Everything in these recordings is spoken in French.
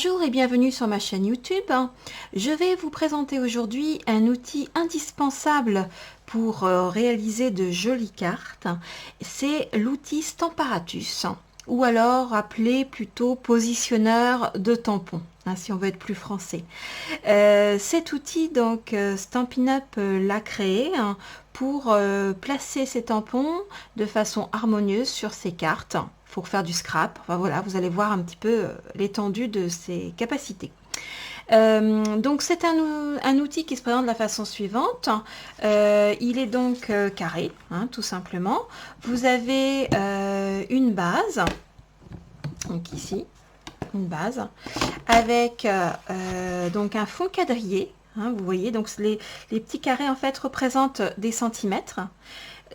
Bonjour et bienvenue sur ma chaîne YouTube. Je vais vous présenter aujourd'hui un outil indispensable pour réaliser de jolies cartes. C'est l'outil Stamparatus, ou alors appelé plutôt positionneur de tampons, si on veut être plus français. Cet outil, donc Stampin' Up l'a créé pour placer ces tampons de façon harmonieuse sur ces cartes. Pour faire du scrap. Enfin, voilà, vous allez voir un petit peu l'étendue de ses capacités. Donc c'est un outil qui se présente de la façon suivante. Il est donc carré, tout simplement. Vous avez une base, donc ici, une base, avec donc un fond quadrillé. Vous voyez, donc les petits carrés en fait représentent des centimètres.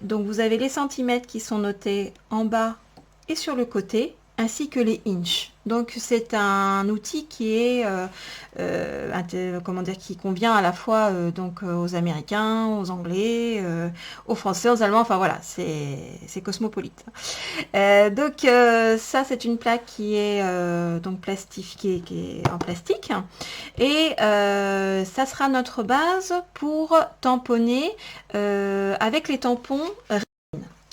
Donc vous avez les centimètres qui sont notés en bas et sur le côté, ainsi que les inches. Donc c'est un outil qui est comment dire, qui convient à la fois donc aux Américains, aux Anglais, aux Français, aux Allemands. Enfin voilà, c'est cosmopolite. Donc ça c'est une plaque qui est donc plastifiée, qui est en plastique, et ça sera notre base pour tamponner avec les tampons.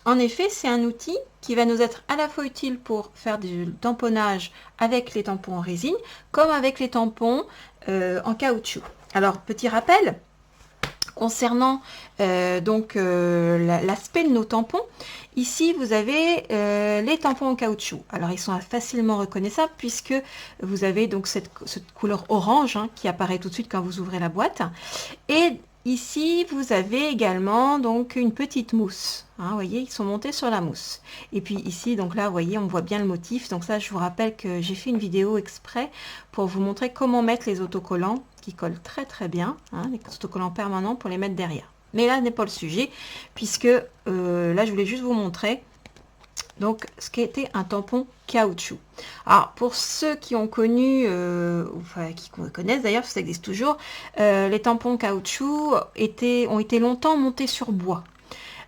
En effet, c'est un outil qui va nous être à la fois utile pour faire du tamponnage avec les tampons en résine, comme avec les tampons en caoutchouc. Alors, petit rappel, concernant l'aspect de nos tampons, ici vous avez les tampons en caoutchouc. Alors, ils sont facilement reconnaissables puisque vous avez donc cette couleur orange qui apparaît tout de suite quand vous ouvrez la boîte. Et ici, vous avez également donc une petite mousse. Vous voyez, ils sont montés sur la mousse. Et puis ici, donc là, vous voyez, on voit bien le motif. Donc ça, je vous rappelle que j'ai fait une vidéo exprès pour vous montrer comment mettre les autocollants qui collent très très bien, les autocollants permanents pour les mettre derrière. Mais là n'est pas le sujet, puisque là, je voulais juste vous montrer donc ce qui était un tampon caoutchouc. Alors pour ceux qui ont connu, enfin qui connaissent d'ailleurs, ça existe toujours, les tampons caoutchouc ont été longtemps montés sur bois.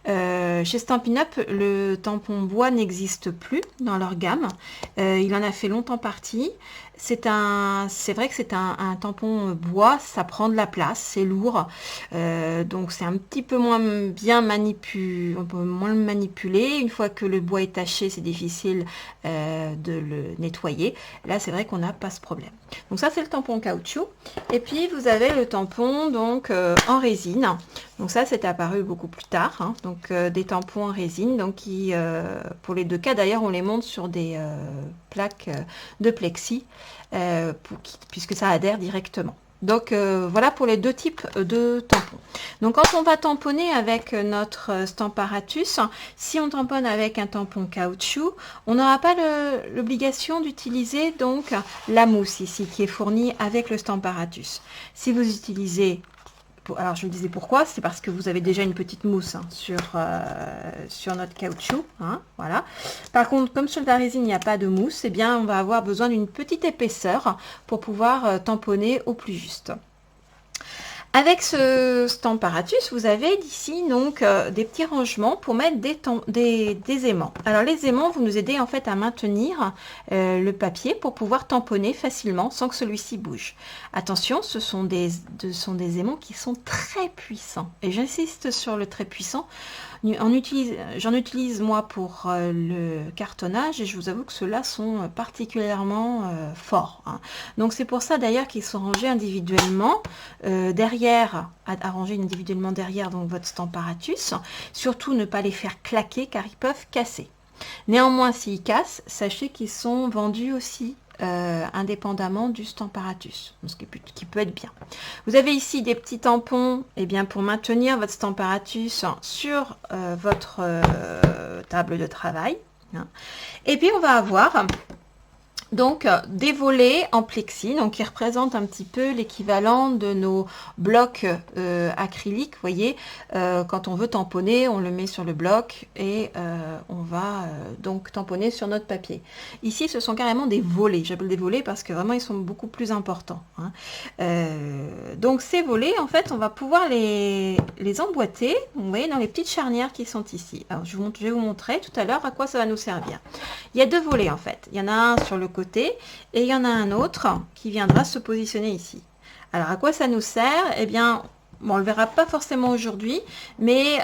Chez Stampin' Up, le tampon bois n'existe plus dans leur gamme. Il en a fait longtemps partie. C'est vrai que c'est un tampon bois, ça prend de la place, c'est lourd, donc c'est un petit peu moins bien manipulé. Une fois que le bois est taché, c'est difficile de le nettoyer. Là, c'est vrai qu'on n'a pas ce problème. Donc ça, c'est le tampon caoutchouc. Et puis vous avez le tampon donc en résine. Donc ça, c'est apparu beaucoup plus tard. Donc des tampons en résine, donc qui, pour les deux cas d'ailleurs, on les monte sur des plaques de plexi puisque ça adhère directement. Donc voilà pour les deux types de tampons. Donc quand on va tamponner avec notre Stamparatus, si on tamponne avec un tampon caoutchouc, on n'aura pas l'obligation d'utiliser donc la mousse ici qui est fournie avec le Stamparatus. Si vous utilisez, alors je me disais pourquoi, c'est parce que vous avez déjà une petite mousse sur notre caoutchouc, voilà. Par contre, comme sur la résine il n'y a pas de mousse, eh bien on va avoir besoin d'une petite épaisseur pour pouvoir tamponner au plus juste. Avec ce Stamparatus, vous avez d'ici donc des petits rangements pour mettre des aimants. Alors les aimants vont nous aider en fait à maintenir le papier pour pouvoir tamponner facilement sans que celui-ci bouge. Attention, ce sont des aimants qui sont très puissants. Et j'insiste sur le très puissant. J'en utilise moi pour le cartonnage et je vous avoue que ceux-là sont particulièrement forts. Donc c'est pour ça d'ailleurs qu'ils sont rangés individuellement derrière, arrangés individuellement derrière donc votre Stamparatus. Surtout ne pas les faire claquer car ils peuvent casser. Néanmoins, s'ils cassent, sachez qu'ils sont vendus aussi indépendamment du Stamparatus, ce qui peut être bien. Vous avez ici des petits tampons pour maintenir votre Stamparatus sur votre table de travail. Et puis on va avoir donc des volets en plexi, donc qui représentent un petit peu l'équivalent de nos blocs acryliques. Vous voyez, quand on veut tamponner, on le met sur le bloc et on va donc tamponner sur notre papier. Ici, ce sont carrément des volets. J'appelle des volets parce que vraiment, ils sont beaucoup plus importants. Donc ces volets, en fait, on va pouvoir les emboîter, vous voyez, dans les petites charnières qui sont ici. Alors, je vais vous montrer tout à l'heure à quoi ça va nous servir. Il y a deux volets, en fait. Il y en a un sur le côté côté et il y en a un autre qui viendra se positionner ici. Alors à quoi ça nous sert? Eh bien, bon, on le verra pas forcément aujourd'hui, mais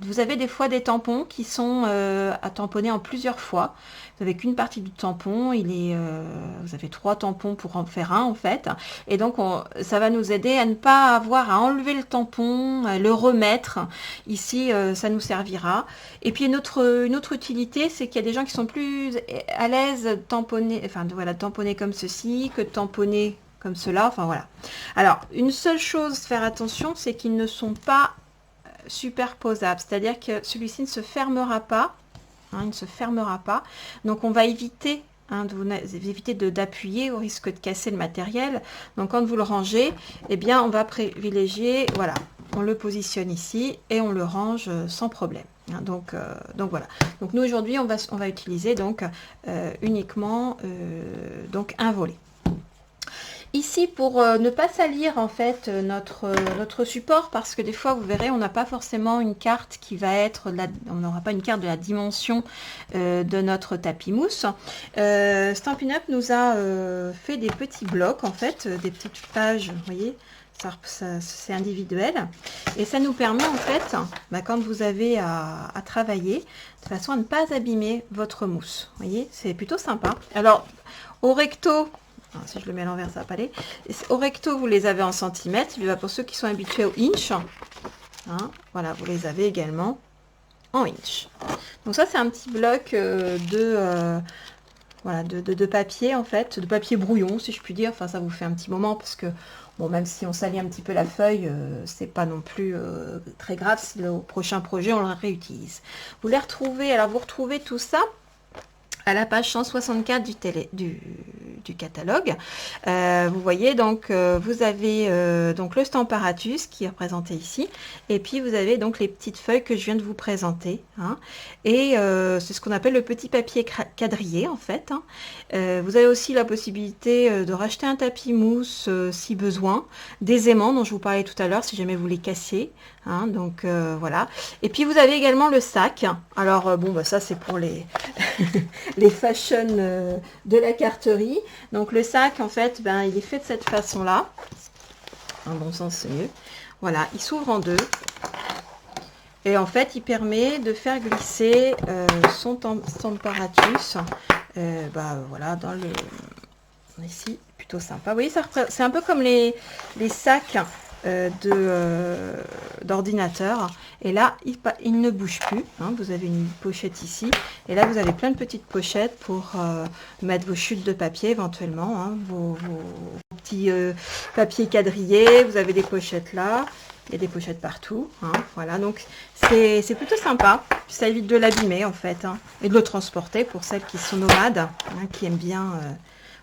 vous avez des fois des tampons qui sont à tamponner en plusieurs fois. Vous n'avez qu'une partie du tampon, vous avez 3 tampons pour en faire un en fait. Et donc ça va nous aider à ne pas avoir à enlever le tampon, à le remettre. Ici, ça nous servira. Et puis une autre utilité, c'est qu'il y a des gens qui sont plus à l'aise de tamponner, enfin voilà, tamponner comme ceci que de tamponner comme cela, enfin voilà. Alors, une seule chose, faire attention, c'est qu'ils ne sont pas superposables, c'est-à-dire que celui-ci ne se fermera pas, il ne se fermera pas, donc on va éviter éviter d'appuyer au risque de casser le matériel. Donc quand vous le rangez, eh bien on va privilégier, voilà, on le positionne ici et on le range sans problème. Donc voilà. Donc nous aujourd'hui on va utiliser donc uniquement donc un volet. Ici, pour ne pas salir en fait notre support, parce que des fois, vous verrez, on n'a pas forcément une carte qui va être, on n'aura pas une carte de la dimension de notre tapis mousse. Stampin' Up nous a fait des petits blocs, en fait, des petites pages, vous voyez, c'est individuel. Et ça nous permet en fait, quand vous avez à travailler, de façon à ne pas abîmer votre mousse. Vous voyez, c'est plutôt sympa. Alors, au recto, alors, si je le mets à l'envers, ça va pas aller. Au recto, vous les avez en centimètres. Pour ceux qui sont habitués au inch, voilà, vous les avez également en inch. Donc ça, c'est un petit bloc voilà, de papier, en fait, de papier brouillon, si je puis dire. Enfin, ça vous fait un petit moment, parce que, bon, même si on salit un petit peu la feuille, c'est pas non plus très grave. Si au prochain projet, on le réutilise. Vous les retrouvez, alors vous retrouvez tout ça à la page 164 du catalogue. Vous voyez, donc vous avez donc le Stamparatus qui est représenté ici, et puis vous avez donc les petites feuilles que je viens de vous présenter, et c'est ce qu'on appelle le petit papier quadrillé en fait. Vous avez aussi la possibilité de racheter un tapis mousse si besoin, des aimants dont je vous parlais tout à l'heure si jamais vous les cassiez. Donc voilà. Et puis vous avez également le sac. Alors bon, ça c'est pour les les fashion de la carterie. Donc le sac en fait, il est fait de cette façon là. En bon sens c'est mieux. Voilà, il s'ouvre en deux. Et en fait, il permet de faire glisser son Stamparatus. Voilà, dans le ici, plutôt sympa. Vous voyez, c'est un peu comme les sacs d'ordinateur, et là il ne bouge plus, vous avez une pochette ici, et là vous avez plein de petites pochettes pour mettre vos chutes de papier éventuellement, vos petits papiers quadrillés. Vous avez des pochettes là, il y a des pochettes partout, voilà, donc c'est plutôt sympa. Ça évite de l'abîmer en fait, et de le transporter pour celles qui sont nomades, qui aiment bien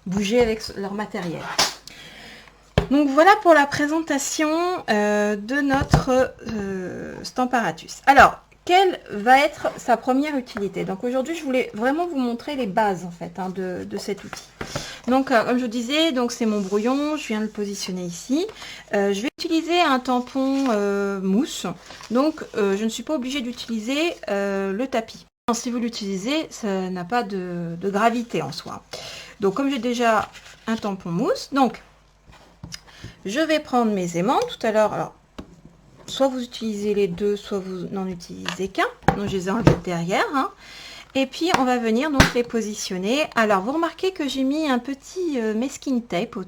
bouger avec leur matériel. Donc voilà pour la présentation de notre Stamparatus. Alors, quelle va être sa première utilité? Donc aujourd'hui, je voulais vraiment vous montrer les bases en fait de cet outil. Donc comme je vous disais, donc c'est mon brouillon, je viens de le positionner ici. Je vais utiliser un tampon mousse, donc je ne suis pas obligée d'utiliser le tapis. Si vous l'utilisez, ça n'a pas de gravité en soi. Donc comme j'ai déjà un tampon mousse, donc je vais prendre mes aimants tout à l'heure. Alors, soit vous utilisez les deux, soit vous n'en utilisez qu'un. Donc, je les ai enlevés derrière. Et puis, on va venir donc les positionner. Alors, vous remarquez que j'ai mis un petit masking tape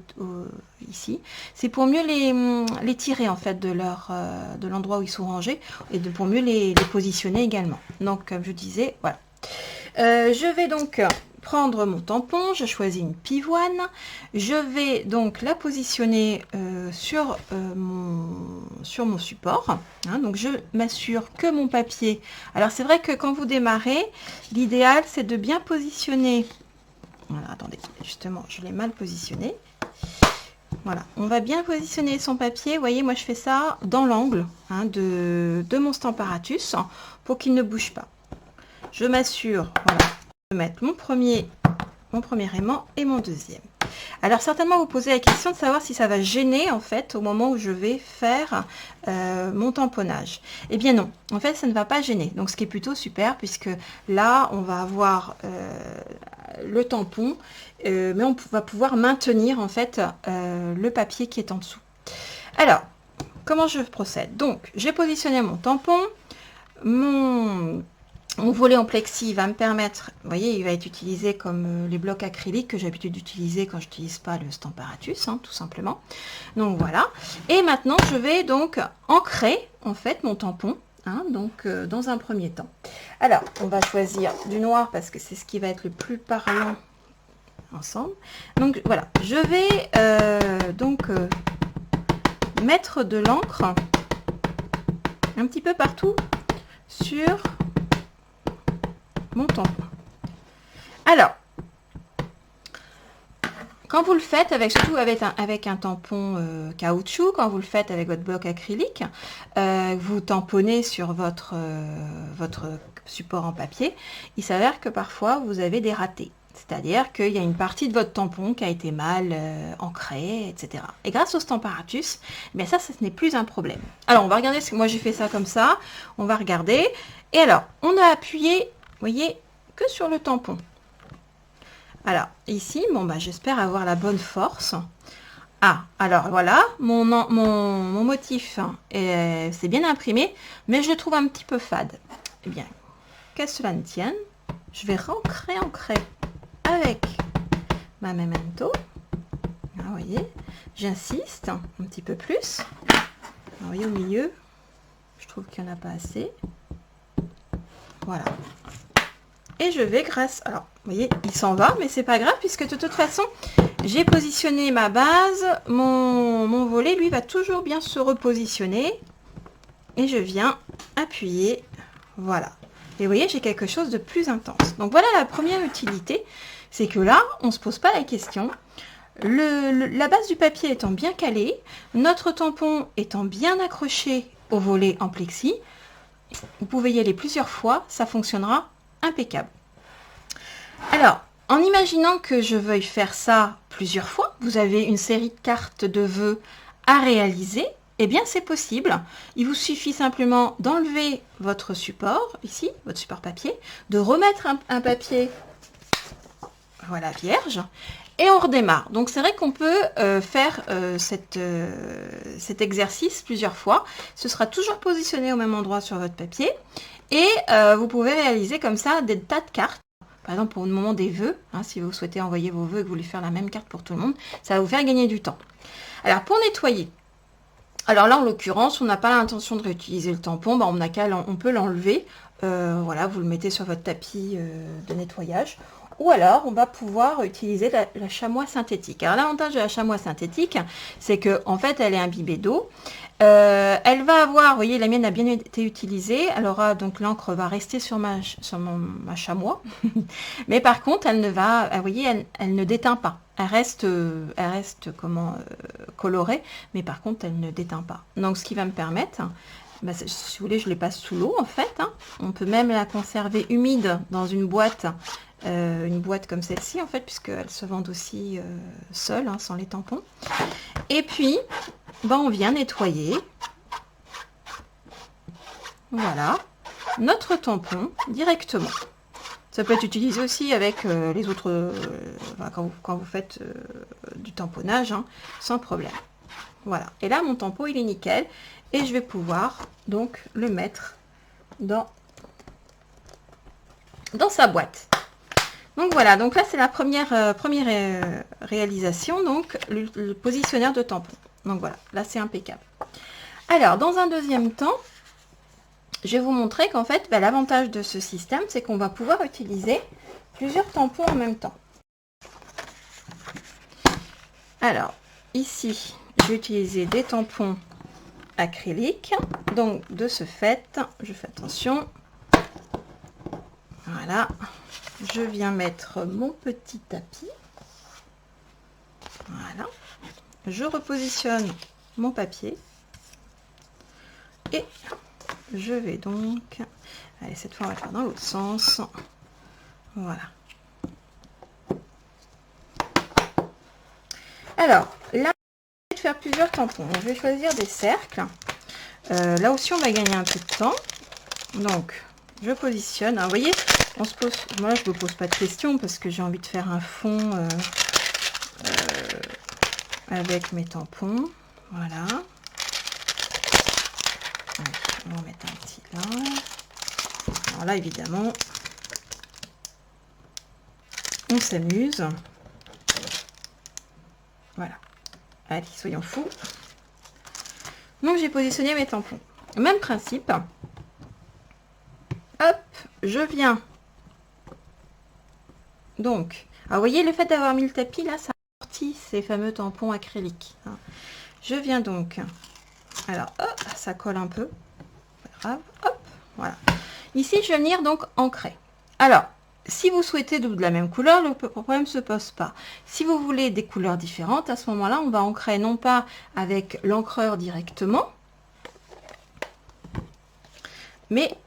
ici. C'est pour mieux les tirer, en fait, de l'endroit où ils sont rangés. Et pour mieux les positionner également. Donc, comme je disais, voilà. Je vais donc prendre mon tampon, je choisis une pivoine, je vais donc la positionner sur mon support, donc je m'assure que mon papier, alors c'est vrai que quand vous démarrez, l'idéal c'est de bien positionner, voilà, attendez, justement je l'ai mal positionné, voilà, on va bien positionner son papier, vous voyez, moi je fais ça dans l'angle de mon Stamparatus pour qu'il ne bouge pas. Je m'assure, voilà, de mettre mon premier aimant et mon deuxième. Alors certainement vous posez la question de savoir si ça va gêner en fait au moment où je vais faire mon tamponnage. Eh bien non, en fait ça ne va pas gêner. Donc ce qui est plutôt super, puisque là on va avoir le tampon, mais on va pouvoir maintenir en fait le papier qui est en dessous. Alors, comment je procède? Donc, j'ai positionné mon tampon, mon volet en plexi va me permettre, vous voyez, il va être utilisé comme les blocs acryliques que j'ai l'habitude d'utiliser quand je n'utilise pas le Stamparatus, hein, tout simplement. Donc voilà. Et maintenant, je vais donc ancrer en fait mon tampon, hein, donc dans un premier temps. Alors, on va choisir du noir parce que c'est ce qui va être le plus parlant ensemble. Donc voilà, je vais mettre de l'encre un petit peu partout sur mon tampon. Alors, quand vous le faites, surtout avec un tampon caoutchouc, quand vous le faites avec votre bloc acrylique, vous tamponnez sur votre support en papier, il s'avère que parfois vous avez des ratés. C'est-à-dire qu'il y a une partie de votre tampon qui a été mal ancrée, etc. Et grâce au Stamparatus, eh ça, ce n'est plus un problème. Alors, on va regarder, moi j'ai fait ça comme ça, on va regarder. Et alors, on a appuyé, vous voyez, que sur le tampon. Alors, ici, bon, j'espère avoir la bonne force. Ah, alors voilà, mon motif c'est bien imprimé, mais je le trouve un petit peu fade. Eh bien, qu'à cela ne tienne, je vais ancrer avec ma memento. Ah, vous voyez, j'insiste un petit peu plus. Alors, vous voyez, au milieu, je trouve qu'il n'y en a pas assez. Voilà. Et je vais alors, vous voyez, il s'en va, mais c'est pas grave, puisque de toute façon, j'ai positionné ma base. Mon volet, lui, va toujours bien se repositionner. Et je viens appuyer. Voilà. Et vous voyez, j'ai quelque chose de plus intense. Donc, voilà la première utilité. C'est que là, on ne se pose pas la question. La base du papier étant bien calée, notre tampon étant bien accroché au volet en plexi, vous pouvez y aller plusieurs fois, ça fonctionnera impeccable. Alors, en imaginant que je veuille faire ça plusieurs fois, vous avez une série de cartes de vœux à réaliser, eh bien c'est possible. Il vous suffit simplement d'enlever votre support, ici, votre support papier, de remettre un papier, voilà, vierge, et on redémarre. Donc c'est vrai qu'on peut faire cet exercice plusieurs fois. Ce sera toujours positionné au même endroit sur votre papier. Et vous pouvez réaliser comme ça des tas de cartes. Par exemple, pour le moment des vœux, hein, si vous souhaitez envoyer vos vœux et que vous voulez faire la même carte pour tout le monde, ça va vous faire gagner du temps. Alors, pour nettoyer, alors là, en l'occurrence, on n'a pas l'intention de réutiliser le tampon, on peut l'enlever. Voilà, vous le mettez sur votre tapis de nettoyage. Ou alors, on va pouvoir utiliser la chamois synthétique. Alors, l'avantage de la chamois synthétique, c'est que en fait, elle est imbibée d'eau. Elle va avoir, vous voyez, la mienne a bien été utilisée. Alors, donc l'encre va rester sur ma chamois. Mais par contre, elle ne va, vous voyez, elle ne déteint pas. Elle reste colorée, mais par contre, elle ne déteint pas. Donc, ce qui va me permettre, si vous voulez, je les passe sous l'eau, en fait. Hein. On peut même la conserver humide dans une boîte comme celle-ci, en fait, puisqu'elles se vendent aussi seules, hein, sans les tampons. Et puis, on vient nettoyer, voilà, notre tampon directement. Ça peut être utilisé aussi avec les autres, quand vous faites du tamponnage, hein, sans problème. Voilà, et là, mon tampon, il est nickel, et je vais pouvoir, donc, le mettre dans sa boîte. Donc voilà, donc là c'est la première réalisation, donc le positionneur de tampon. Donc voilà, là c'est impeccable. Alors dans un deuxième temps, je vais vous montrer qu'en fait, l'avantage de ce système, c'est qu'on va pouvoir utiliser plusieurs tampons en même temps. Alors ici, je vais utiliser des tampons acryliques. Donc de ce fait, je fais attention. Voilà. Je viens mettre mon petit tapis. Voilà. Je repositionne mon papier. Et je vais donc... Allez, cette fois, on va faire dans l'autre sens. Voilà. Alors, là, je vais faire plusieurs tampons. Je vais choisir des cercles. Là aussi, on va gagner un peu de temps. Donc, je positionne. Vous voyez, on se pose, moi je ne me pose pas de questions parce que j'ai envie de faire un fond avec mes tampons. Voilà. On va en mettre un petit là. Alors là, évidemment, on s'amuse. Voilà. Allez, soyons fous. Donc, j'ai positionné mes tampons. Même principe. Hop, je viens. Donc, vous voyez, le fait d'avoir mis le tapis, là, ça amortit ces fameux tampons acryliques. Je viens donc. Alors, hop, ça colle un peu. Pas grave. Hop, voilà. Ici, je vais venir donc ancrer. Alors, si vous souhaitez de la même couleur, le problème ne se pose pas. Si vous voulez des couleurs différentes, à ce moment-là, on va ancrer non pas avec l'encreur directement, mais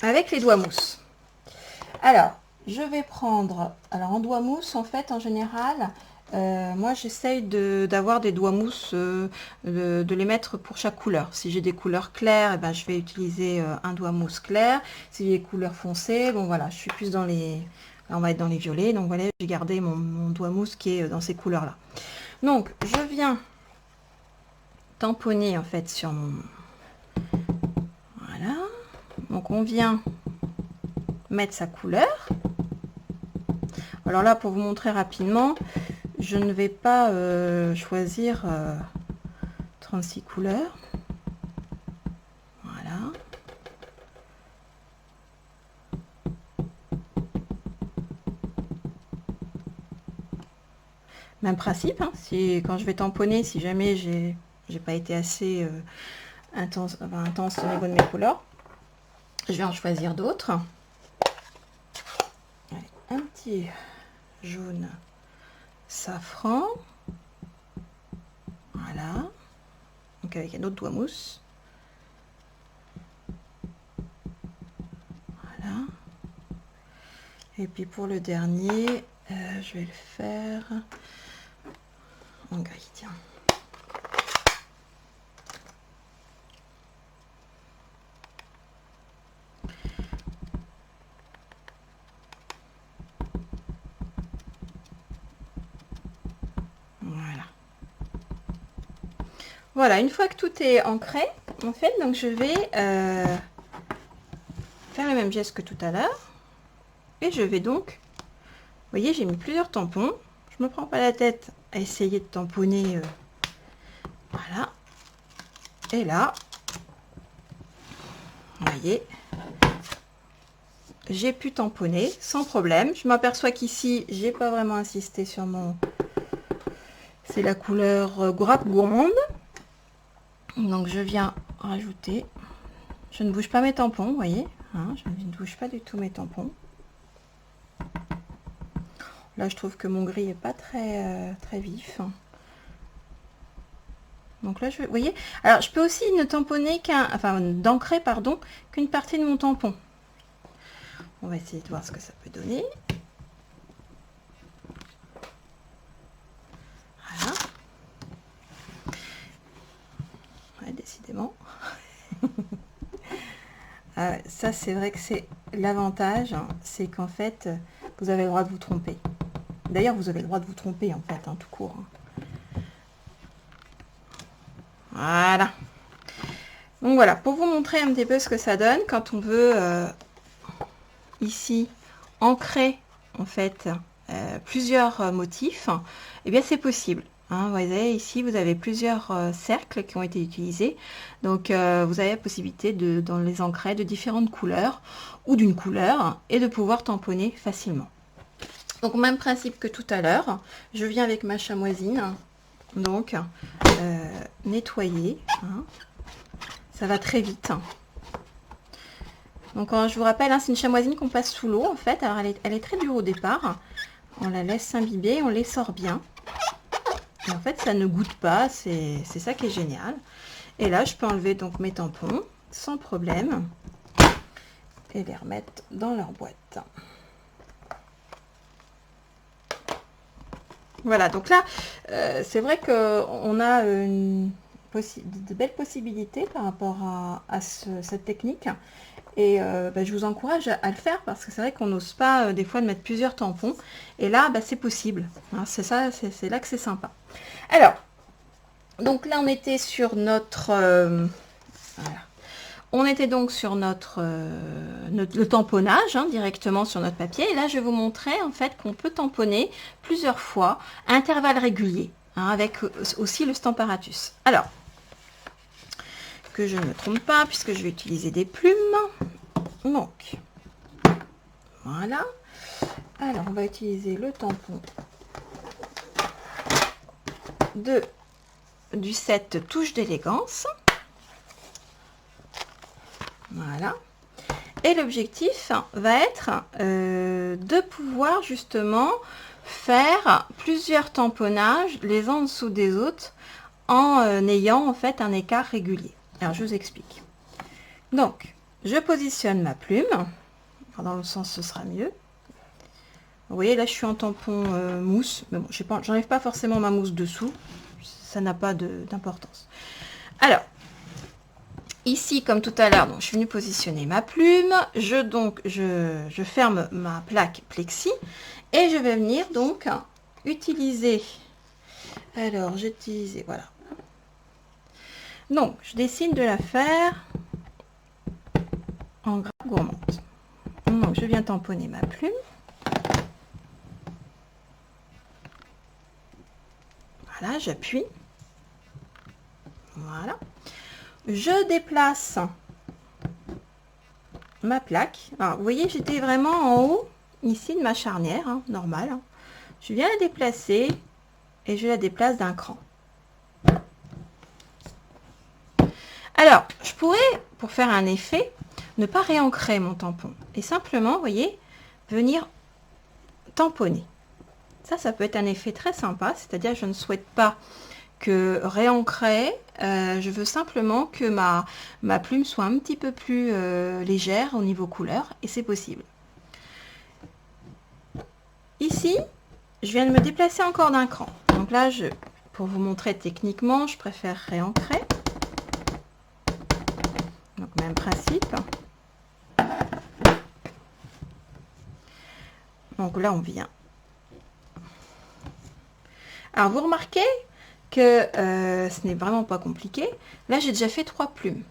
avec les doigts mousse. Alors, je vais prendre, alors en doigt mousse, en fait, en général, moi j'essaye d'avoir des doigts mousse, de les mettre pour chaque couleur. Si j'ai des couleurs claires, eh ben, je vais utiliser un doigt mousse clair. Si j'ai des couleurs foncées, bon voilà, je suis plus dans les... Là, on va être dans les violets, donc voilà, j'ai gardé mon doigt mousse qui est dans ces couleurs-là. Donc, je viens tamponner en fait sur mon... Voilà. Donc, on vient mettre sa couleur. Alors là, pour vous montrer rapidement, je ne vais pas choisir 36 couleurs. Voilà. Même principe, hein, si, quand je vais tamponner, si jamais j'ai pas été assez intense au niveau de mes couleurs, je vais en choisir d'autres. Un petit jaune safran. Voilà. Donc avec un autre doigt mousse. Voilà. Et puis pour le dernier, je vais le faire en gris, tiens. Voilà. Voilà, une fois que tout est ancré, en fait, donc je vais faire le même geste que tout à l'heure. Et je vais donc, vous voyez, j'ai mis plusieurs tampons. Je me prends pas la tête à essayer de tamponner. Voilà. Et là, vous voyez, j'ai pu tamponner sans problème. Je m'aperçois qu'ici, j'ai pas vraiment insisté sur mon... C'est la couleur grappe gourmande. Donc je viens rajouter. Je ne bouge pas mes tampons, vous voyez. Hein, je ne bouge pas du tout mes tampons. Là, je trouve que mon gris est pas très très vif. Donc là, vous voyez. Alors, je peux aussi ne tamponner d'ancrer, pardon, qu'une partie de mon tampon. On va essayer de voir ce que ça peut donner. Voilà. Ouais, décidément. Ça, c'est vrai que c'est l'avantage, hein, c'est qu'en fait, vous avez le droit de vous tromper. D'ailleurs, vous avez le droit de vous tromper, en fait, hein, tout court. Hein. Voilà. Donc voilà, pour vous montrer un petit peu ce que ça donne quand on veut ici ancrer en fait plusieurs motifs, et eh bien c'est possible. Hein, vous voyez ici vous avez plusieurs cercles qui ont été utilisés, donc vous avez la possibilité dans les ancrer de différentes couleurs ou d'une couleur et de pouvoir tamponner facilement. Donc même principe que tout à l'heure, je viens avec ma chamoisine, donc nettoyer. Hein. Ça va très vite. Donc je vous rappelle, hein, c'est une chamoisine qu'on passe sous l'eau en fait. Alors elle est très dure au départ. On la laisse s'imbiber, on les sort bien. Et en fait ça ne goûte pas, c'est ça qui est génial. Et là je peux enlever donc mes tampons sans problème et les remettre dans leur boîte. Voilà, donc là c'est vrai qu'on a de belles possibilités par rapport à cette technique. Et je vous encourage à le faire parce que c'est vrai qu'on n'ose pas des fois de mettre plusieurs tampons. Et là, c'est possible. Hein, c'est ça, c'est là que c'est sympa. Alors, donc là, on était sur notre... voilà. On était donc sur le tamponnage, hein, directement sur notre papier. Et là, je vais vous montrer en fait qu'on peut tamponner plusieurs fois à intervalles réguliers, hein, avec aussi le Stamparatus. Alors, que je ne me trompe pas, puisque je vais utiliser des plumes. Donc, voilà. Alors, on va utiliser le tampon du set Touche d'élégance. Voilà. Et l'objectif va être de pouvoir justement faire plusieurs tamponnages les uns en dessous des autres en ayant en fait un écart régulier. Alors je vous explique. Donc je positionne ma plume. Alors, dans le sens ce sera mieux. Vous voyez là je suis en tampon mousse, mais bon, j'enlève pas forcément ma mousse dessous, ça n'a pas d'importance. Alors ici, comme tout à l'heure, je suis venue positionner ma plume. Je ferme ma plaque plexi et je vais venir donc utiliser. Alors, j'ai utilisé, voilà. Donc, je décide de la faire en grappe gourmande. Donc, je viens tamponner ma plume. Voilà, j'appuie. Voilà. Je déplace ma plaque. Alors, vous voyez, j'étais vraiment en haut, ici, de ma charnière, hein, normale. Hein. Je viens la déplacer et je la déplace d'un cran. Alors, je pourrais, pour faire un effet, ne pas réancrer mon tampon. Et simplement, vous voyez, venir tamponner. Ça peut être un effet très sympa. C'est-à-dire, je ne souhaite pas que réancrer, je veux simplement que ma plume soit un petit peu plus légère au niveau couleur, et c'est possible. Ici, je viens de me déplacer encore d'un cran. Donc là, pour vous montrer techniquement, je préfère réancrer. Donc même principe. Donc là, on vient. Alors vous remarquez que ce n'est vraiment pas compliqué. Là, j'ai déjà fait 3 plumes.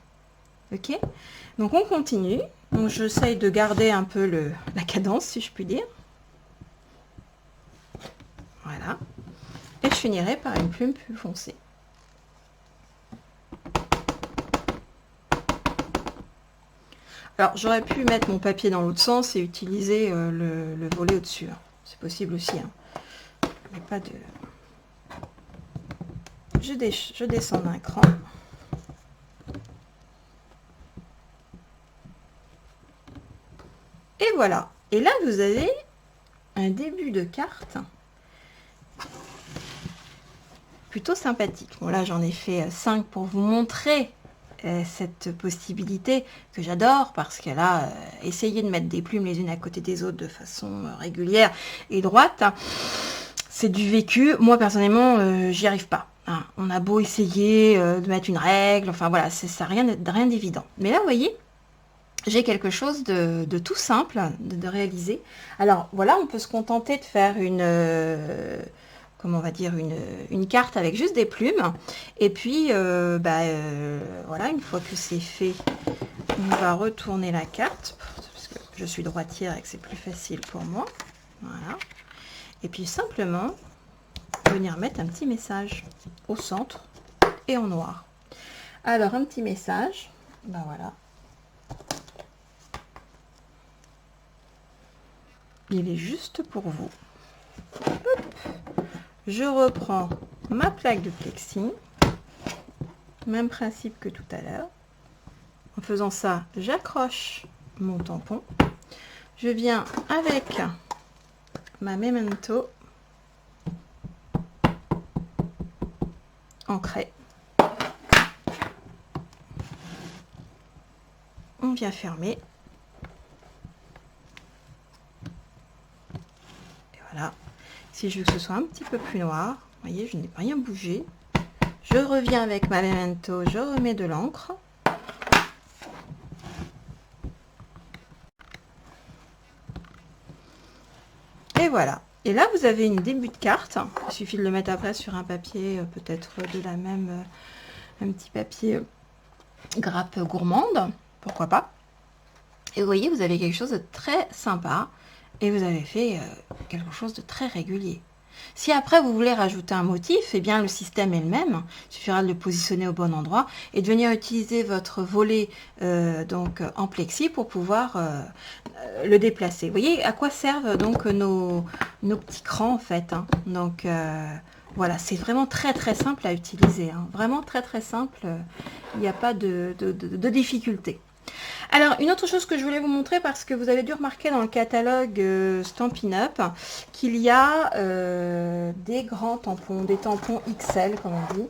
Ok, donc on continue. Donc j'essaye de garder un peu la cadence, si je puis dire. Voilà. Et je finirai par une plume plus foncée. Alors j'aurais pu mettre mon papier dans l'autre sens et utiliser le volet au-dessus. C'est possible aussi. Hein. Mais pas de... Je descends d'un cran. Et voilà. Et là, vous avez un début de carte plutôt sympathique. Bon, là, j'en ai fait 5 pour vous montrer cette possibilité que j'adore parce que là, essayer de mettre des plumes les unes à côté des autres de façon régulière et droite, c'est du vécu. Moi, personnellement, j'y arrive pas. Hein. On a beau essayer de mettre une règle, enfin voilà, c'est rien d'évident. Mais là, vous voyez, j'ai quelque chose de tout simple de réaliser. Alors voilà, on peut se contenter de faire comment on va dire, une carte avec juste des plumes. Et puis, voilà, une fois que c'est fait, on va retourner la carte, parce que je suis droitière et que c'est plus facile pour moi. Voilà. Et puis simplement, venir mettre un petit message au centre et en noir. Alors, un petit message, ben voilà. Il est juste pour vous. Hop. Je reprends ma plaque de plexi. Même principe que tout à l'heure. En faisant ça, j'accroche mon tampon. Je viens avec ma Memento ancrée. On vient fermer. Et voilà. Si je veux que ce soit un petit peu plus noir, vous voyez, je n'ai rien bougé. Je reviens avec ma Memento, je remets de l'encre. Et voilà. Et là, vous avez une début de carte. Il suffit de le mettre après sur un papier, peut-être de la même, un petit papier grappe gourmande, pourquoi pas. Et vous voyez, vous avez quelque chose de très sympa et vous avez fait quelque chose de très régulier. Si après vous voulez rajouter un motif, eh bien le système est le même. Il suffira de le positionner au bon endroit et de venir utiliser votre volet donc en plexi pour pouvoir le déplacer. Vous voyez à quoi servent donc nos petits crans en fait. Hein. Donc voilà, c'est vraiment très très simple à utiliser. Hein. Vraiment très très simple. Il n'y a pas de difficulté. Alors, une autre chose que je voulais vous montrer, parce que vous avez dû remarquer dans le catalogue Stampin' Up qu'il y a des grands tampons, des tampons XL, comme on dit.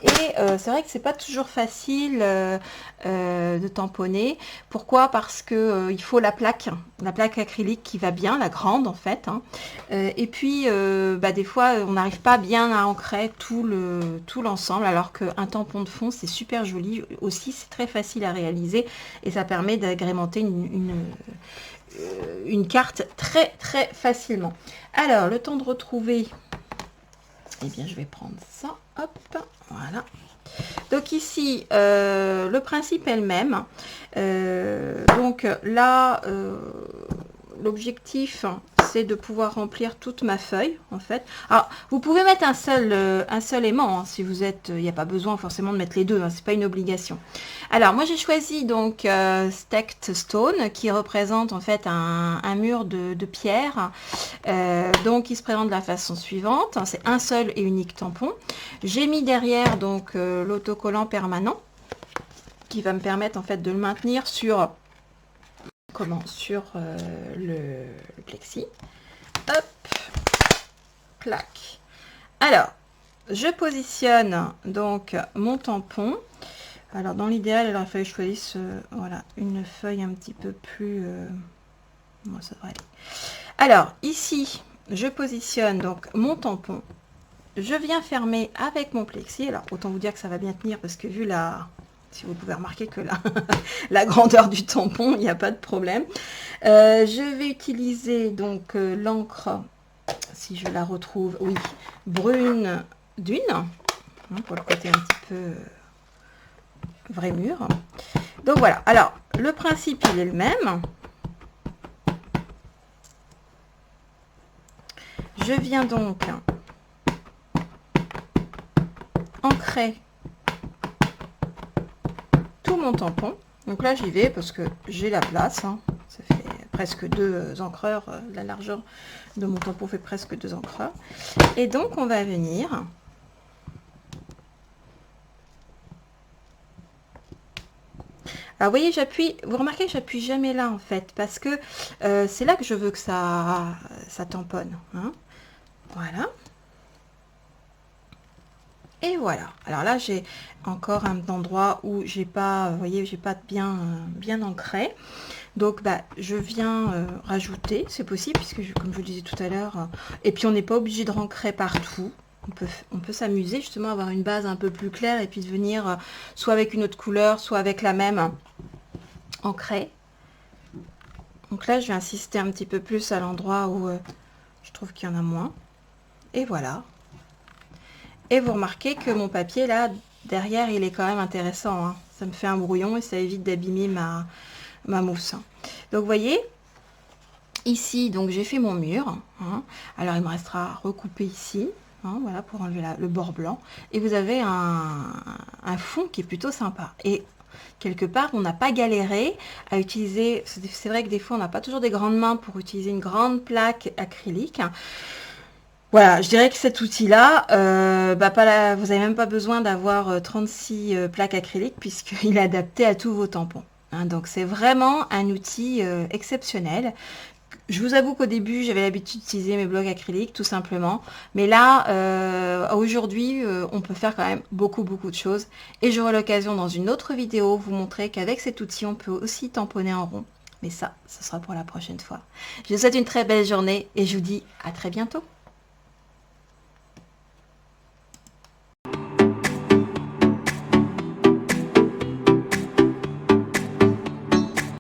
Et c'est vrai que c'est pas toujours facile de tamponner. Pourquoi? Parce que il faut la plaque acrylique qui va bien, la grande en fait. Hein. Et puis des fois on n'arrive pas bien à ancrer tout l'ensemble, alors qu'un tampon de fond c'est super joli aussi, c'est très facile à réaliser et ça permet d'agrémenter une carte très très facilement. Alors le temps de retrouver. Eh bien, je vais prendre ça, hop, voilà. Donc ici, le principe est le même. Donc là, l'objectif, c'est de pouvoir remplir toute ma feuille, en fait. Alors, vous pouvez mettre un seul aimant, hein, si vous êtes... Il n'y a pas besoin forcément de mettre les deux, hein, c'est pas une obligation. Alors, moi, j'ai choisi donc Stacked Stone, qui représente en fait un mur de pierre. Donc, il se présente de la façon suivante. C'est un seul et unique tampon. J'ai mis derrière donc l'autocollant permanent, qui va me permettre en fait de le maintenir sur... sur le plexi. Hop, clac. Alors, je positionne donc mon tampon. Alors, dans l'idéal, il aurait fallu que je choisisse voilà, une feuille un petit peu plus... Bon, ça devrait aller. Alors, ici, je positionne donc mon tampon. Je viens fermer avec mon plexi. Alors, autant vous dire que ça va bien tenir parce que vu la... Si vous pouvez remarquer que la grandeur du tampon, il n'y a pas de problème. Je vais utiliser donc l'encre, si je la retrouve, oui, brune dune, hein, pour le côté un petit peu vrai mur. Donc voilà, alors le principe il est le même. Je viens donc ancrer mon tampon. Donc là j'y vais parce que j'ai la place, hein. Ça fait presque 2 encreurs, la largeur de mon tampon fait presque 2 encreurs, et donc on va venir alors vous voyez, j'appuie, vous remarquez que j'appuie jamais là en fait parce que c'est là que je veux que ça tamponne, hein. Voilà. Et voilà. Alors là, j'ai encore un endroit où j'ai pas, vous voyez, j'ai pas bien ancré. Donc, je viens rajouter, c'est possible, puisque comme je vous le disais tout à l'heure, et puis on n'est pas obligé de rancrer partout. On peut s'amuser justement à avoir une base un peu plus claire et puis de venir soit avec une autre couleur, soit avec la même ancrée. Donc là, je vais insister un petit peu plus à l'endroit où je trouve qu'il y en a moins. Et voilà. Et vous remarquez que mon papier, là, derrière, il est quand même intéressant. Hein. Ça me fait un brouillon et ça évite d'abîmer ma mousse. Donc, vous voyez, ici, donc j'ai fait mon mur. Hein. Alors, il me restera à recouper ici. Hein, voilà, pour enlever le bord blanc. Et vous avez un fond qui est plutôt sympa. Et quelque part, on n'a pas galéré à utiliser... C'est vrai que des fois, on n'a pas toujours des grandes mains pour utiliser une grande plaque acrylique. Voilà, je dirais que cet outil-là, vous n'avez même pas besoin d'avoir 36 plaques acryliques puisqu'il est adapté à tous vos tampons. Hein, donc c'est vraiment un outil exceptionnel. Je vous avoue qu'au début, j'avais l'habitude d'utiliser mes blocs acryliques tout simplement. Mais là, aujourd'hui, on peut faire quand même beaucoup de choses. Et j'aurai l'occasion dans une autre vidéo vous montrer qu'avec cet outil, on peut aussi tamponner en rond. Mais ça, ce sera pour la prochaine fois. Je vous souhaite une très belle journée et je vous dis à très bientôt.